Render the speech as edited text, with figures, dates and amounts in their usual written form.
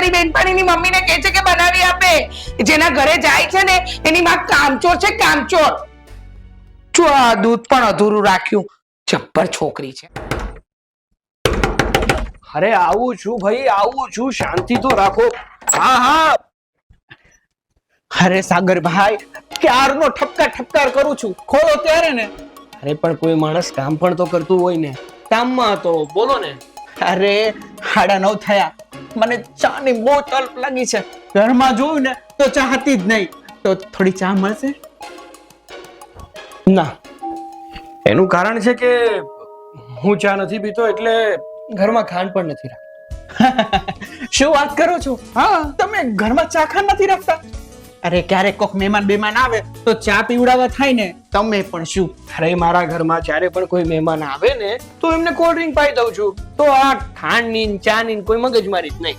તારી બેનપણીની મમ્મીને કહે છે કે બનાવી આપે. જેના ઘરે જાય છે ને એની માં કામચોર છે, કામચોર. જો આ દૂધ પણ અધૂરું રાખ્યું. જબ્બર છોકરી છે. અરે આવું છું ભાઈ, આવું છું, શાંતિ તો રાખો. હા હા. અરે સાગરભાઈ, ક્યારનો ઠપકાર કરું છું, ખોલો ત્યારે ને. અરે પણ કોઈ માણસ કામ પણ તો કરતું હોય ને. કામમાં હતો, બોલો ને. અરે 9:30 થયા, મને ચાની બહુ તલપ લાગી છે. ઘરમાં જોયું ને તો ચા હતી જ નહીં, તો થોડી ચા મળશે? ના, એનું કારણ છે કે હું ચા નથી પીતો, એટલે ઘરમાં ખાંડ પણ નથી રાખતો. શું વાત કરો છો? હા, તમે ઘરમાં ચા ખાંડ નથી રાખતા? અરે ક્યારેક કોક મહેમાન આવે તો ચા પીવડાવવા થાય ને, તમે પણ શું. અરે મારા ઘરમાં જ્યારે પણ કોઈ મહેમાન આવે ને તો એમને કોલ્ડ ડ્રિંક પાઈ દઉં છું. તો આ ખાંડ ની ચા ની કોઈ મગજમારી જ નહીં.